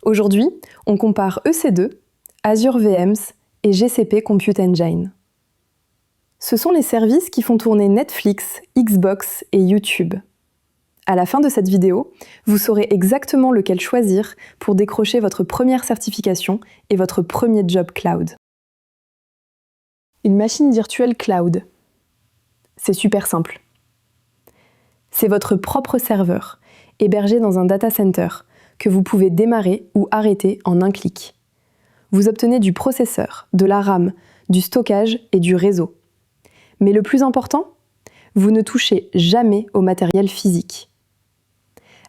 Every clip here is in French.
Aujourd'hui, on compare EC2, Azure VMs et GCP Compute Engine. Ce sont les services qui font tourner Netflix, Xbox et YouTube. À la fin de cette vidéo, vous saurez exactement lequel choisir pour décrocher votre première certification et votre premier job cloud. Une machine virtuelle cloud. C'est super simple. C'est votre propre serveur, hébergé dans un data center, que vous pouvez démarrer ou arrêter en un clic. Vous obtenez du processeur, de la RAM, du stockage et du réseau. Mais le plus important, vous ne touchez jamais au matériel physique.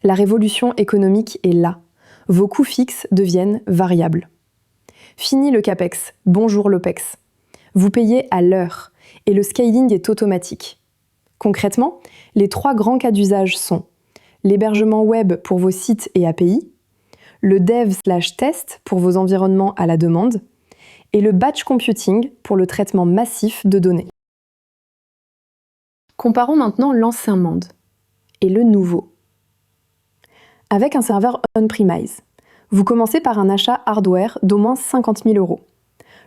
La révolution économique est là. Vos coûts fixes deviennent variables. Fini le CAPEX, bonjour l'OPEX. Vous payez à l'heure et le scaling est automatique. Concrètement, les 3 grands cas d'usage sont l'hébergement web pour vos sites et API, le dev/test pour vos environnements à la demande et le batch computing pour le traitement massif de données. Comparons maintenant l'ancien monde et le nouveau. Avec un serveur on-premise, vous commencez par un achat hardware d'au moins 50 000 €.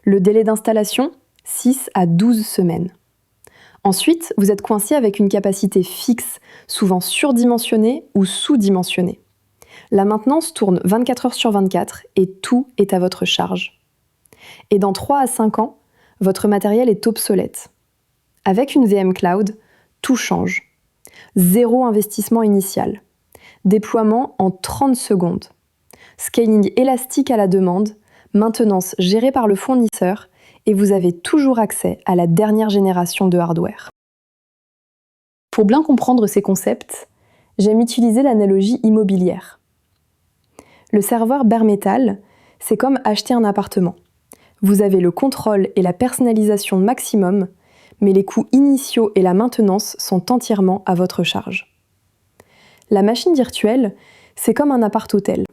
Le délai d'installation, 6 à 12 semaines. Ensuite, vous êtes coincé avec une capacité fixe, souvent surdimensionnée ou sous-dimensionnée. La maintenance tourne 24 heures sur 24 et tout est à votre charge. Et dans 3 à 5 ans, votre matériel est obsolète. Avec une VM Cloud, tout change. 0 investissement initial. Déploiement en 30 secondes. Scaling élastique à la demande, maintenance gérée par le fournisseur et vous avez toujours accès à la dernière génération de hardware. Pour bien comprendre ces concepts, j'aime utiliser l'analogie immobilière. Le serveur bare metal, c'est comme acheter un appartement. Vous avez le contrôle et la personnalisation maximum, mais les coûts initiaux et la maintenance sont entièrement à votre charge. La machine virtuelle, c'est comme un appart-hôtel.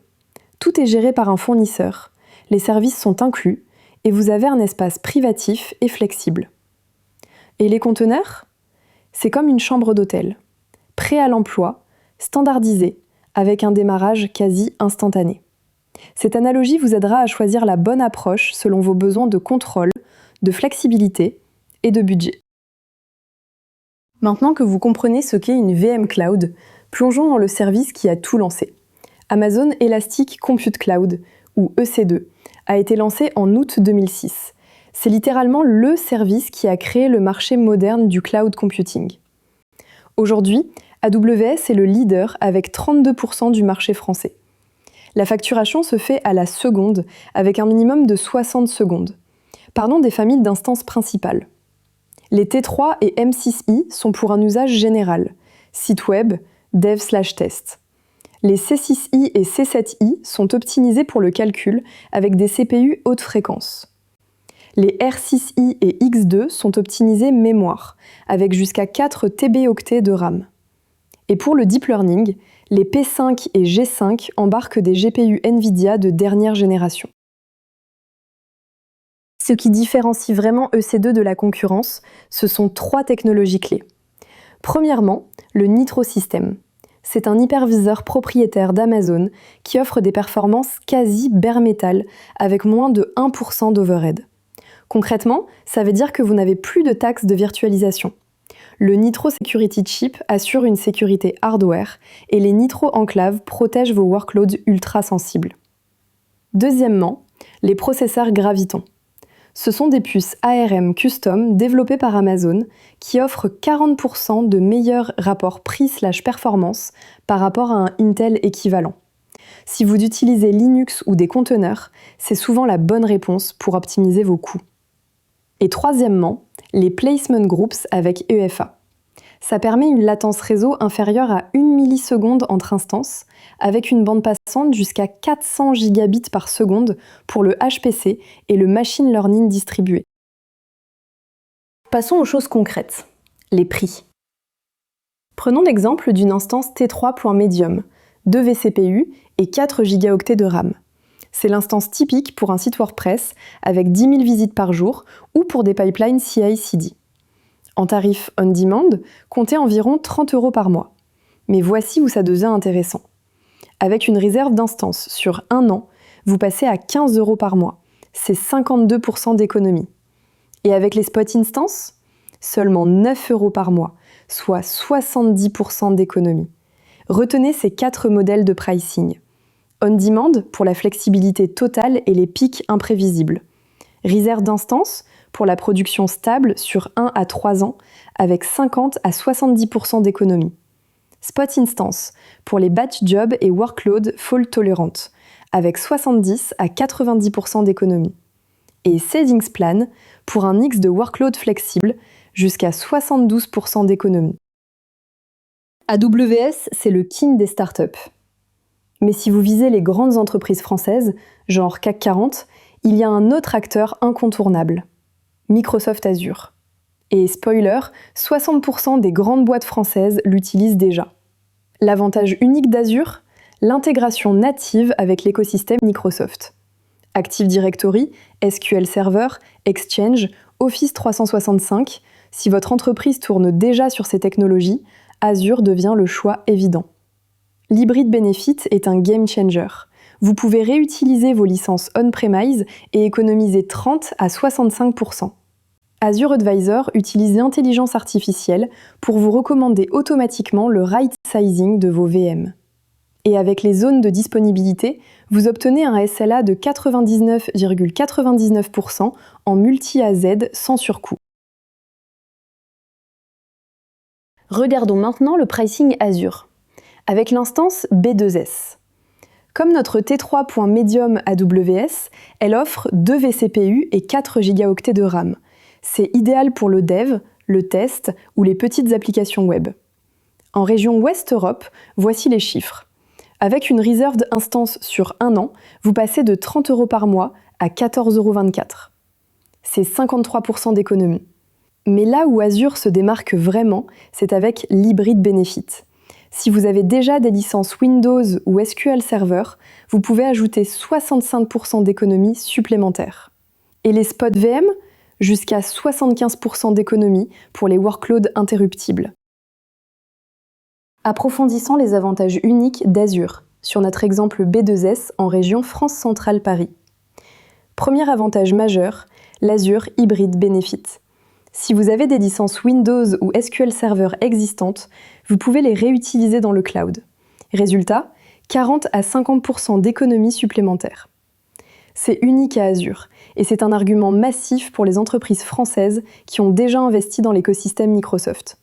Tout est géré par un fournisseur, les services sont inclus et vous avez un espace privatif et flexible. Et les conteneurs? C'est comme une chambre d'hôtel, prêt à l'emploi, standardisé, avec un démarrage quasi instantané. Cette analogie vous aidera à choisir la bonne approche selon vos besoins de contrôle, de flexibilité et de budget. Maintenant que vous comprenez ce qu'est une VM Cloud, plongeons dans le service qui a tout lancé. Amazon Elastic Compute Cloud, ou EC2, a été lancé en août 2006. C'est littéralement le service qui a créé le marché moderne du cloud computing. Aujourd'hui, AWS est le leader avec 32% du marché français. La facturation se fait à la seconde, avec un minimum de 60 secondes. Parlons des familles d'instances principales. Les T3 et M6i sont pour un usage général, site web, dev/test. Les C6i et C7i sont optimisés pour le calcul avec des CPU haute fréquence. Les R6i et X2 sont optimisés mémoire, avec jusqu'à 4 TB-octets de RAM. Et pour le deep learning, les P5 et G5 embarquent des GPU NVIDIA de dernière génération. Ce qui différencie vraiment EC2 de la concurrence, ce sont 3 technologies clés. Premièrement, le Nitro System. C'est un hyperviseur propriétaire d'Amazon qui offre des performances quasi bare metal avec moins de 1% d'overhead. Concrètement, ça veut dire que vous n'avez plus de taxes de virtualisation. Le Nitro Security Chip assure une sécurité hardware et les Nitro Enclaves protègent vos workloads ultra sensibles. Deuxièmement, les processeurs Graviton. Ce sont des puces ARM custom développées par Amazon qui offrent 40% de meilleur rapport prix/performance par rapport à un Intel équivalent. Si vous utilisez Linux ou des conteneurs, c'est souvent la bonne réponse pour optimiser vos coûts. Et troisièmement, les placement groups avec EFA. Ça permet une latence réseau inférieure à 1 milliseconde entre instances, avec une bande passante jusqu'à 400 gigabits par seconde pour le HPC et le machine learning distribué. Passons aux choses concrètes, les prix. Prenons l'exemple d'une instance T3.medium, 2 vCPU et 4 gigaoctets de RAM. C'est l'instance typique pour un site WordPress avec 10 000 visites par jour ou pour des pipelines CI/CD. En tarif on-demand, comptez environ 30 € par mois. Mais voici où ça devient intéressant. Avec une réserve d'instance sur 1 an, vous passez à 15 € par mois. C'est 52% d'économie. Et avec les Spot Instance, seulement 9 € par mois, soit 70% d'économie. Retenez ces 4 modèles de pricing. On Demand pour la flexibilité totale et les pics imprévisibles. Reserve d'instance pour la production stable sur 1 à 3 ans avec 50 à 70% d'économie. Spot Instance pour les batch jobs et workload fault tolérantes avec 70 à 90% d'économie. Et Savings Plan pour un mix de workload flexible jusqu'à 72% d'économie. AWS, c'est le king des startups. Mais si vous visez les grandes entreprises françaises, genre CAC 40, il y a un autre acteur incontournable, Microsoft Azure. Et spoiler, 60% des grandes boîtes françaises l'utilisent déjà. L'avantage unique d'Azure, l'intégration native avec l'écosystème Microsoft. Active Directory, SQL Server, Exchange, Office 365, si votre entreprise tourne déjà sur ces technologies, Azure devient le choix évident. L'Hybrid Benefit est un game changer. Vous pouvez réutiliser vos licences on-premise et économiser 30 à 65%. Azure Advisor utilise l'intelligence artificielle pour vous recommander automatiquement le right sizing de vos VM. Et avec les zones de disponibilité, vous obtenez un SLA de 99,99% en multi-AZ sans surcoût. Regardons maintenant le pricing Azure, avec l'instance B2S. Comme notre T3.Medium AWS, elle offre 2 vCPU et 4 Go de RAM. C'est idéal pour le dev, le test ou les petites applications web. En région Ouest Europe, voici les chiffres. Avec une reserved instance sur 1 an, vous passez de 30 € par mois à 14,24 €. C'est 53% d'économie. Mais là où Azure se démarque vraiment, c'est avec l'Hybrid Benefit. Si vous avez déjà des licences Windows ou SQL Server, vous pouvez ajouter 65% d'économie supplémentaire. Et les Spot VM, jusqu'à 75% d'économie pour les workloads interruptibles. Approfondissant les avantages uniques d'Azure, sur notre exemple B2S en région France Centrale Paris. Premier avantage majeur, l'Azure Hybrid Benefit. Si vous avez des licences Windows ou SQL Server existantes, vous pouvez les réutiliser dans le cloud. Résultat, 40 à 50% d'économie supplémentaire. C'est unique à Azure, et c'est un argument massif pour les entreprises françaises qui ont déjà investi dans l'écosystème Microsoft.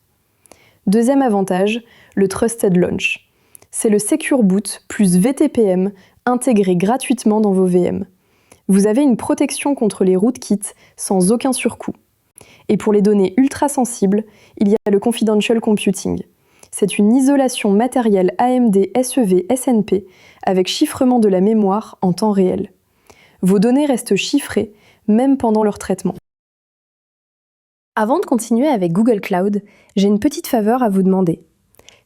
Deuxième avantage, le Trusted Launch. C'est le Secure Boot plus VTPM intégré gratuitement dans vos VM. Vous avez une protection contre les rootkits sans aucun surcoût. Et pour les données ultra sensibles, il y a le Confidential Computing. C'est une isolation matérielle AMD SEV SNP avec chiffrement de la mémoire en temps réel. Vos données restent chiffrées, même pendant leur traitement. Avant de continuer avec Google Cloud, j'ai une petite faveur à vous demander.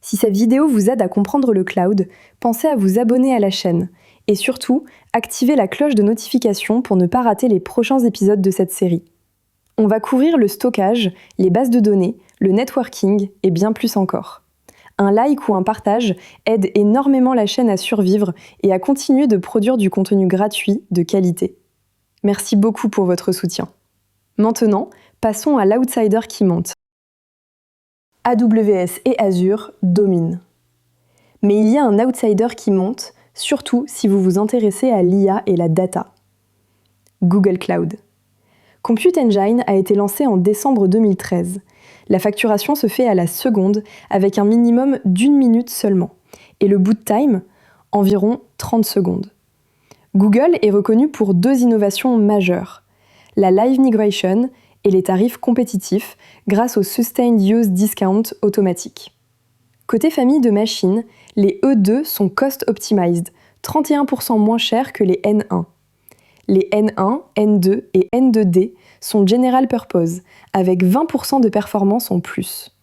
Si cette vidéo vous aide à comprendre le cloud, pensez à vous abonner à la chaîne et surtout, activez la cloche de notification pour ne pas rater les prochains épisodes de cette série. On va couvrir le stockage, les bases de données, le networking et bien plus encore. Un like ou un partage aide énormément la chaîne à survivre et à continuer de produire du contenu gratuit de qualité. Merci beaucoup pour votre soutien. Maintenant, passons à l'outsider qui monte. AWS et Azure dominent. Mais il y a un outsider qui monte, surtout si vous vous intéressez à l'IA et la data. Google Cloud. Compute Engine a été lancé en décembre 2013. La facturation se fait à la seconde avec un minimum d'1 minute seulement. Et le boot time, environ 30 secondes. Google est reconnu pour 2 innovations majeures. La Live Migration et les tarifs compétitifs grâce au Sustained Use Discount automatique. Côté famille de machines, les E2 sont cost optimized, 31% moins chers que les N1. Les N1, N2 et N2D sont general purpose, avec 20% de performance en plus.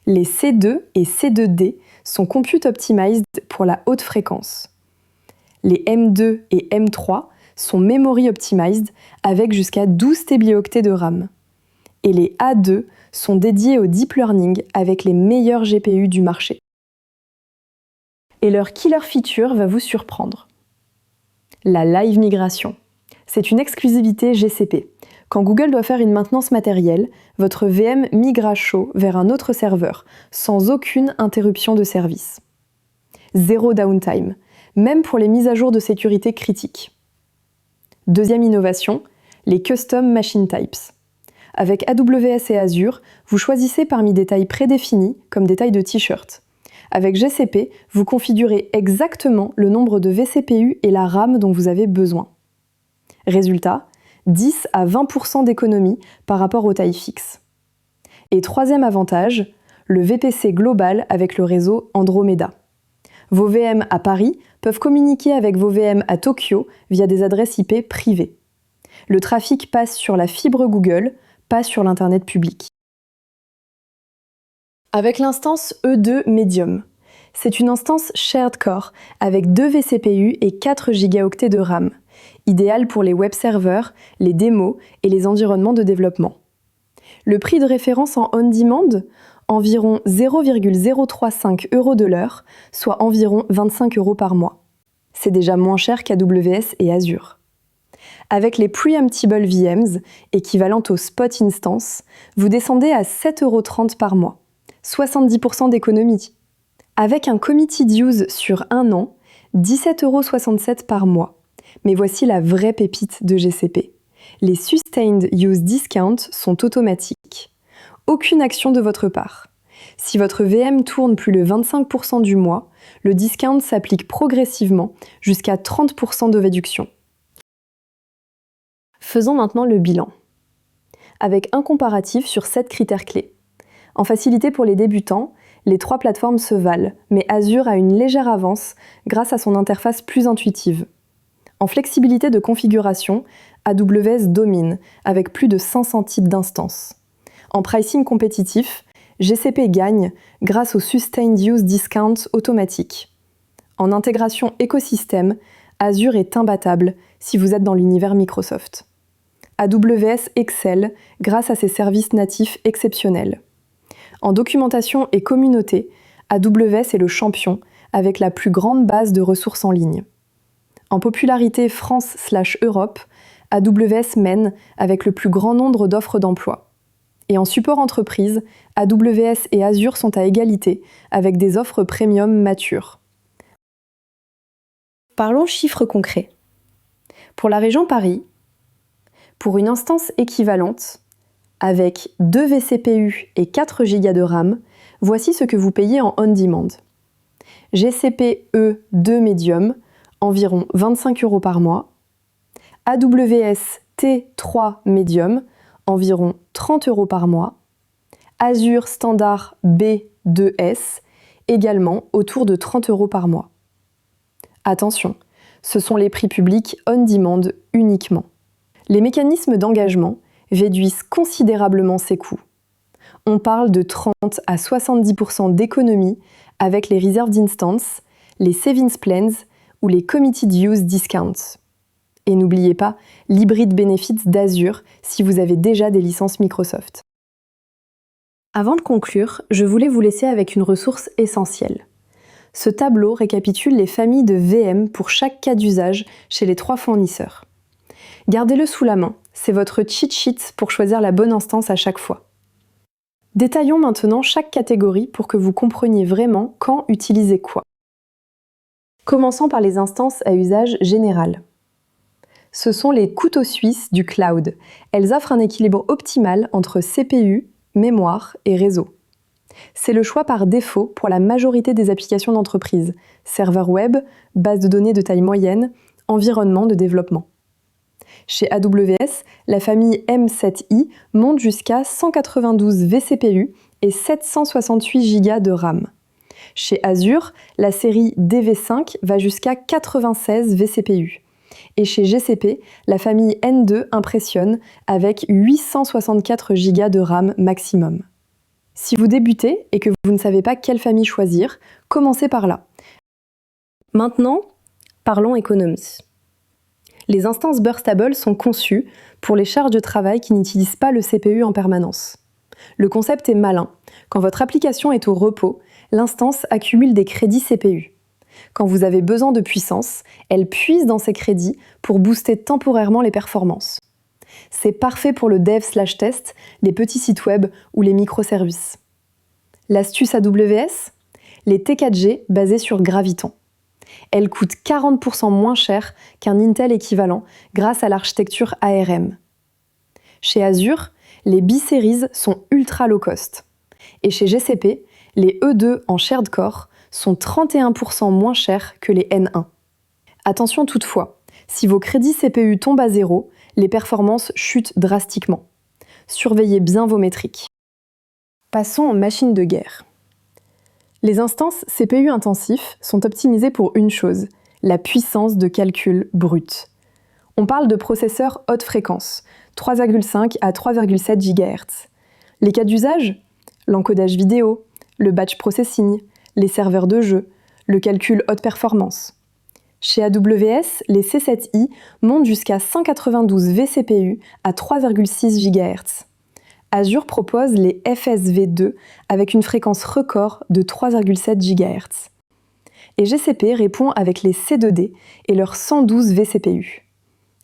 Les C2 et C2D sont compute optimized pour la haute fréquence. Les M2 et M3 sont memory optimized avec jusqu'à 12 tébioctets de RAM. Et les A2 sont dédiés au deep learning avec les meilleurs GPU du marché. Et leur killer feature va vous surprendre. La live migration. C'est une exclusivité GCP. Quand Google doit faire une maintenance matérielle, votre VM migre à chaud vers un autre serveur, sans aucune interruption de service. Zéro downtime, même pour les mises à jour de sécurité critiques. Deuxième innovation, les Custom Machine Types. Avec AWS et Azure, vous choisissez parmi des tailles prédéfinies, comme des tailles de t-shirt. Avec GCP, vous configurez exactement le nombre de vCPU et la RAM dont vous avez besoin. Résultat, 10 à 20% d'économie par rapport aux tailles fixes. Et troisième avantage, le VPC global avec le réseau Andromeda. Vos VM à Paris peuvent communiquer avec vos VM à Tokyo via des adresses IP privées. Le trafic passe sur la fibre Google, pas sur l'Internet public. Avec l'instance E2 Medium. C'est une instance shared core avec 2 vCPU et 4 Go de RAM, idéale pour les web serveurs, les démos et les environnements de développement. Le prix de référence en on-demand, environ 0,035 € de l'heure, soit environ 25 € par mois. C'est déjà moins cher qu'AWS et Azure. Avec les Preemptible VMs, équivalentes aux Spot Instance, vous descendez à 7,30 € par mois, 70% d'économie. Avec un Committed Use sur 1 an, 17,67 € par mois. Mais voici la vraie pépite de GCP. Les Sustained Use Discounts sont automatiques. Aucune action de votre part. Si votre VM tourne plus de 25% du mois, le discount s'applique progressivement jusqu'à 30% de réduction. Faisons maintenant le bilan. Avec un comparatif sur 7 critères clés. En facilité pour les débutants, les 3 plateformes se valent, mais Azure a une légère avance grâce à son interface plus intuitive. En flexibilité de configuration, AWS domine, avec plus de 500 types d'instances. En pricing compétitif, GCP gagne grâce au Sustained Use Discount automatique. En intégration écosystème, Azure est imbattable si vous êtes dans l'univers Microsoft. AWS excelle grâce à ses services natifs exceptionnels. En documentation et communauté, AWS est le champion avec la plus grande base de ressources en ligne. En popularité France/Europe, AWS mène avec le plus grand nombre d'offres d'emploi. Et en support entreprise, AWS et Azure sont à égalité avec des offres premium matures. Parlons chiffres concrets. Pour la région Paris, pour une instance équivalente, avec 2 vCPU et 4 Go de RAM, voici ce que vous payez en on-demand. GCP E2 Medium, environ 25 € par mois. AWS T3 Medium, environ 30 € par mois. Azure Standard B2S, également autour de 30 € par mois. Attention, ce sont les prix publics on-demand uniquement. Les mécanismes d'engagement réduisent considérablement ces coûts. On parle de 30 à 70% d'économie avec les Reserved Instances, les Savings Plans ou les Committed Use Discounts. Et n'oubliez pas l'Hybrid Benefits d'Azure si vous avez déjà des licences Microsoft. Avant de conclure, je voulais vous laisser avec une ressource essentielle. Ce tableau récapitule les familles de VM pour chaque cas d'usage chez les 3 fournisseurs. Gardez-le sous la main, c'est votre cheat sheet pour choisir la bonne instance à chaque fois. Détaillons maintenant chaque catégorie pour que vous compreniez vraiment quand utiliser quoi. Commençons par les instances à usage général. Ce sont les couteaux suisses du cloud. Elles offrent un équilibre optimal entre CPU, mémoire et réseau. C'est le choix par défaut pour la majorité des applications d'entreprise, serveurs web, bases de données de taille moyenne, environnement de développement. Chez AWS, la famille M7i monte jusqu'à 192 vCPU et 768 Go de RAM. Chez Azure, la série DV5 va jusqu'à 96 vCPU. Et chez GCP, la famille N2 impressionne avec 864 Go de RAM maximum. Si vous débutez et que vous ne savez pas quelle famille choisir, commencez par là. Maintenant, parlons économie. Les instances burstable sont conçues pour les charges de travail qui n'utilisent pas le CPU en permanence. Le concept est malin. Quand votre application est au repos, l'instance accumule des crédits CPU. Quand vous avez besoin de puissance, elle puise dans ses crédits pour booster temporairement les performances. C'est parfait pour le dev/test, les petits sites web ou les microservices. L'astuce AWS? Les T4G basés sur Graviton. Elles coûtent 40% moins cher qu'un Intel équivalent grâce à l'architecture ARM. Chez Azure, les B-Series sont ultra low cost. Et chez GCP, les E2 en shared core sont 31% moins chers que les N1. Attention toutefois, si vos crédits CPU tombent à zéro, les performances chutent drastiquement. Surveillez bien vos métriques. Passons aux machines de guerre. Les instances CPU intensifs sont optimisées pour une chose, la puissance de calcul brute. On parle de processeurs haute fréquence, 3,5 à 3,7 GHz. Les cas d'usage? L'encodage vidéo, le batch processing, les serveurs de jeu, le calcul haute performance. Chez AWS, les C7i montent jusqu'à 192 vCPU à 3,6 GHz. Azure propose les FSV2 avec une fréquence record de 3,7 GHz. Et GCP répond avec les C2D et leurs 112 vCPU.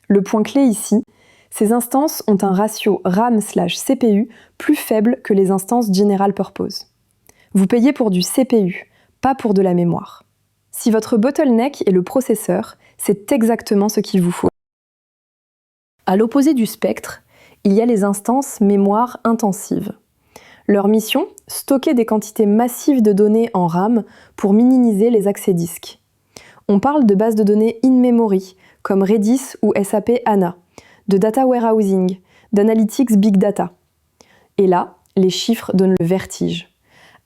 Le point clé ici, ces instances ont un ratio RAM/CPU plus faible que les instances General Purpose. Vous payez pour du CPU, pas pour de la mémoire. Si votre bottleneck est le processeur, c'est exactement ce qu'il vous faut. À l'opposé du spectre, il y a les instances mémoire intensives. Leur mission, stocker des quantités massives de données en RAM pour minimiser les accès disques. On parle de bases de données in-memory, comme Redis ou SAP HANA, de data warehousing, d'analytics big data. Et là, les chiffres donnent le vertige.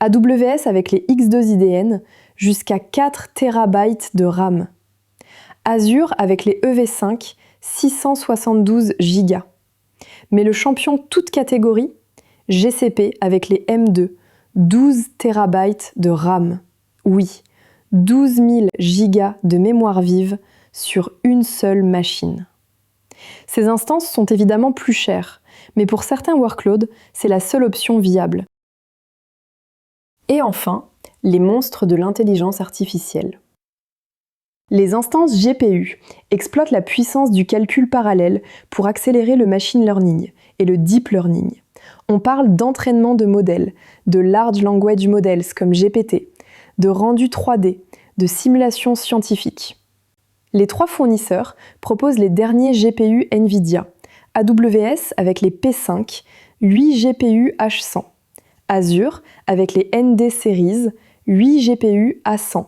AWS avec les X2 IDN, jusqu'à 4 TB de RAM. Azure avec les EV5, 672 Go. Mais le champion toute catégorie, GCP avec les M2, 12 TB de RAM. Oui, 12 000 Go de mémoire vive sur une seule machine. Ces instances sont évidemment plus chères, mais pour certains workloads, c'est la seule option viable. Et enfin, les monstres de l'intelligence artificielle. Les instances GPU exploitent la puissance du calcul parallèle pour accélérer le machine learning et le deep learning. On parle d'entraînement de modèles, de large language models comme GPT, de rendu 3D, de simulation scientifique. Les trois fournisseurs proposent les derniers GPU NVIDIA, AWS avec les P5, 8 GPU H100, Azure avec les ND Series, 8 GPU A100,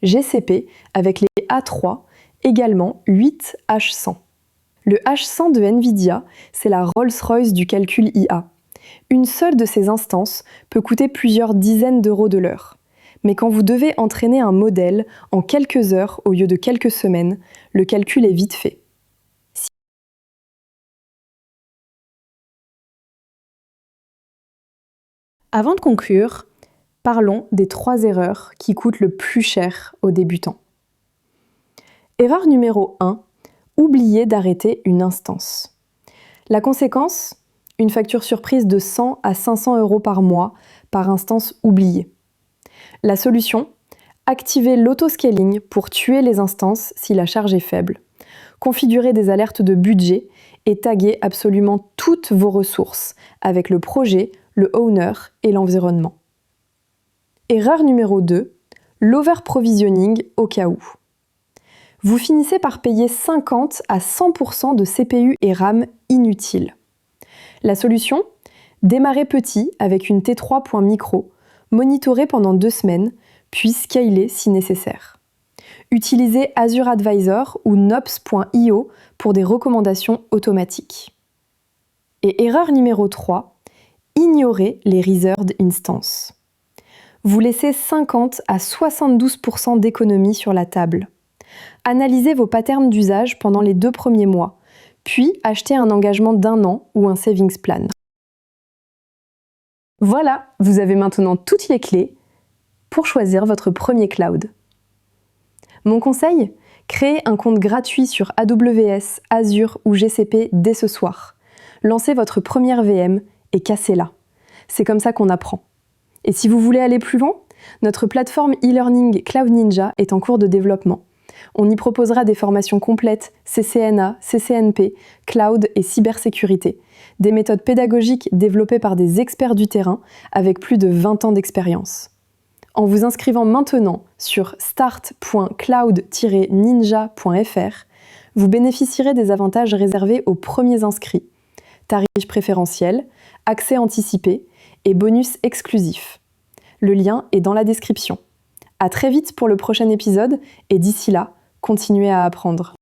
GCP avec les A3, également 8 H100. Le H100 de NVIDIA, c'est la Rolls-Royce du calcul IA. Une seule de ces instances peut coûter plusieurs dizaines d'euros de l'heure. Mais quand vous devez entraîner un modèle en quelques heures au lieu de quelques semaines, le calcul est vite fait. Avant de conclure, parlons des 3 erreurs qui coûtent le plus cher aux débutants. Erreur numéro 1, oublier d'arrêter une instance. La conséquence, une facture surprise de 100 à 500 euros par mois par instance oubliée. La solution, activer l'autoscaling pour tuer les instances si la charge est faible. Configurer des alertes de budget et taguer absolument toutes vos ressources avec le projet, le owner et l'environnement. Erreur numéro 2, l'overprovisioning au cas où. Vous finissez par payer 50 à 100% de CPU et RAM inutiles. La solution, démarrer petit avec une T3.micro, monitorer pendant 2 semaines, puis scaler si nécessaire. Utilisez Azure Advisor ou Nops.io pour des recommandations automatiques. Et erreur numéro 3, ignorer les reserved instances. Vous laissez 50 à 72% d'économie sur la table. Analysez vos patterns d'usage pendant les 2 premiers mois, puis achetez un engagement d'1 an ou un savings plan. Voilà, vous avez maintenant toutes les clés pour choisir votre premier cloud. Mon conseil, créez un compte gratuit sur AWS, Azure ou GCP dès ce soir. Lancez votre première VM et cassez-la. C'est comme ça qu'on apprend. Et si vous voulez aller plus loin, Notre plateforme e-learning Cloud Ninja est en cours de développement. On y proposera des formations complètes CCNA, CCNP, cloud et cybersécurité, des méthodes pédagogiques développées par des experts du terrain avec plus de 20 ans d'expérience. En vous inscrivant maintenant sur start.cloud-ninja.fr, vous bénéficierez des avantages réservés aux premiers inscrits, tarifs préférentiels, accès anticipé et bonus exclusifs. Le lien est dans la description. À très vite pour le prochain épisode et d'ici là, continuez à apprendre.